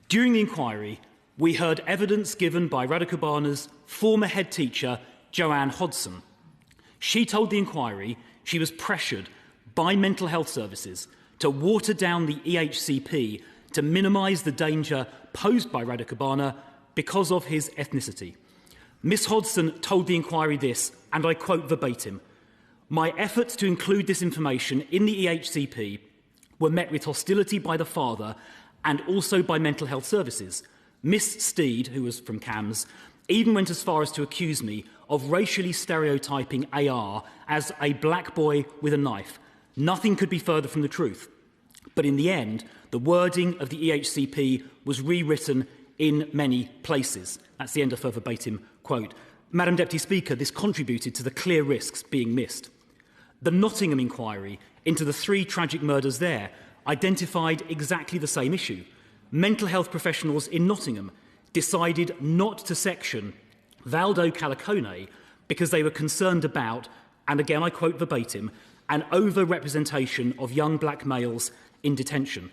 During the inquiry, we heard evidence given by Radicobana's former head teacher, Joanne Hodson. She told the inquiry she was pressured by mental health services to water down the EHCP to minimise the danger posed by Radicobana because of his ethnicity. Miss Hodson told the inquiry this, and I quote verbatim, "My efforts to include this information in the EHCP were met with hostility by the father and also by mental health services. Miss Steed, who was from CAMS, even went as far as to accuse me of racially stereotyping AR as a black boy with a knife. Nothing could be further from the truth. But in the end, the wording of the EHCP was rewritten in many places." That's the end of her verbatim quote. Madam Deputy Speaker, this contributed to the clear risks being missed. The Nottingham inquiry into the 3 tragic murders there identified exactly the same issue. Mental health professionals in Nottingham decided not to section Valdo Calicone because they were concerned about, and again I quote verbatim, an over-representation of young black males in detention.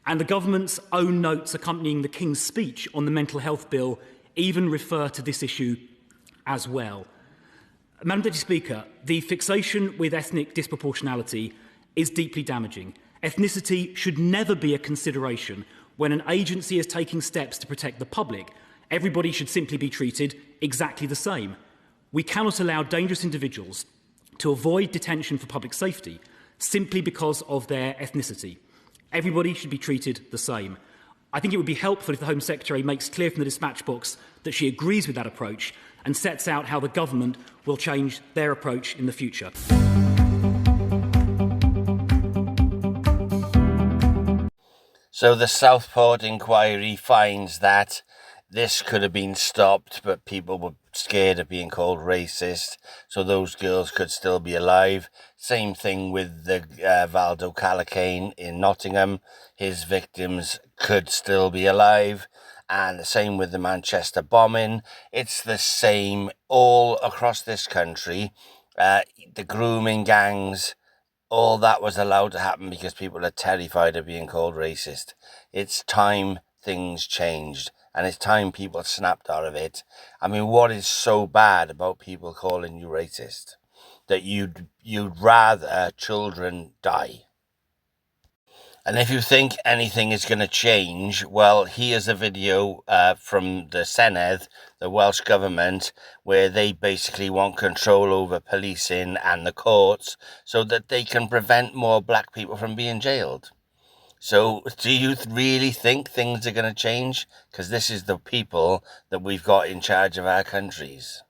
And the government's own notes accompanying the King's speech on the mental health bill even refer to this issue as well. Madam Deputy Speaker, the fixation with ethnic disproportionality is deeply damaging. Ethnicity should never be a consideration when an agency is taking steps to protect the public. Everybody should simply be treated exactly the same. We cannot allow dangerous individuals to avoid detention for public safety simply because of their ethnicity. Everybody should be treated the same. I think it would be helpful if the Home Secretary makes clear from the dispatch box that she agrees with that approach and sets out how the government will change their approach in the future. So the Southport inquiry finds that this could have been stopped, but people were scared of being called racist, so those girls could still be alive. Same thing with the Valdo Calicane in Nottingham. His victims could still be alive. And the same with the Manchester bombing. It's the same all across this country. The grooming gangs, all that was allowed to happen because people are terrified of being called racist. It's time things changed. And it's time people snapped out of it. I mean, what is so bad about people calling you racist? That you'd rather children die. And if you think anything is going to change, well, here's a video from the Senedd, the Welsh Government, where they basically want control over policing and the courts so that they can prevent more black people from being jailed. So do you really think things are going to change? Because this is the people that we've got in charge of our countries.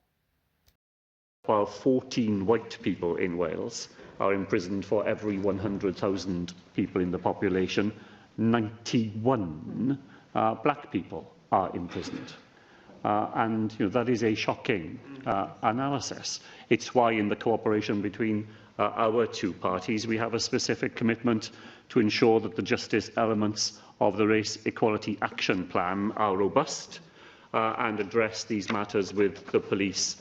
While 14 white people in Wales are imprisoned for every 100,000 people in the population, 91 black people are imprisoned. And that is a shocking analysis. It's why in the cooperation between our two parties we have a specific commitment to ensure that the justice elements of the Race Equality Action Plan are robust and address these matters with the police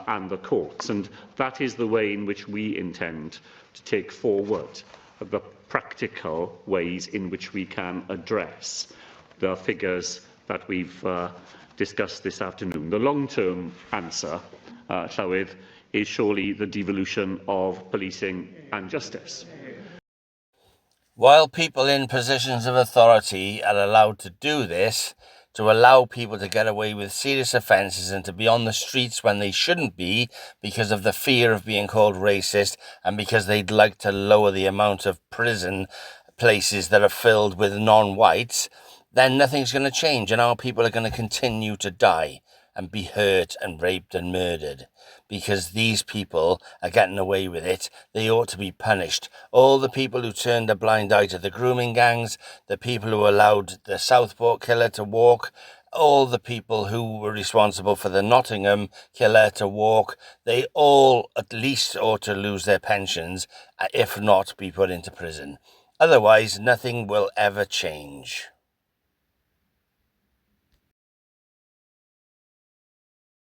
and the courts. And that is the way in which we intend to take forward the practical ways in which we can address the figures that we've discussed this afternoon. The long-term answer, Llywydd, is surely the devolution of policing and justice. While people in positions of authority are allowed to do this, to allow people to get away with serious offences and to be on the streets when they shouldn't be because of the fear of being called racist and because they'd like to lower the amount of prison places that are filled with non-whites, then nothing's going to change and our people are going to continue to die and be hurt and raped and murdered because these people are getting away with it. They ought to be punished. All the people who turned a blind eye to the grooming gangs, the people who allowed the Southport killer to walk, all the people who were responsible for the Nottingham killer to walk, they all at least ought to lose their pensions, if not be put into prison. Otherwise, nothing will ever change.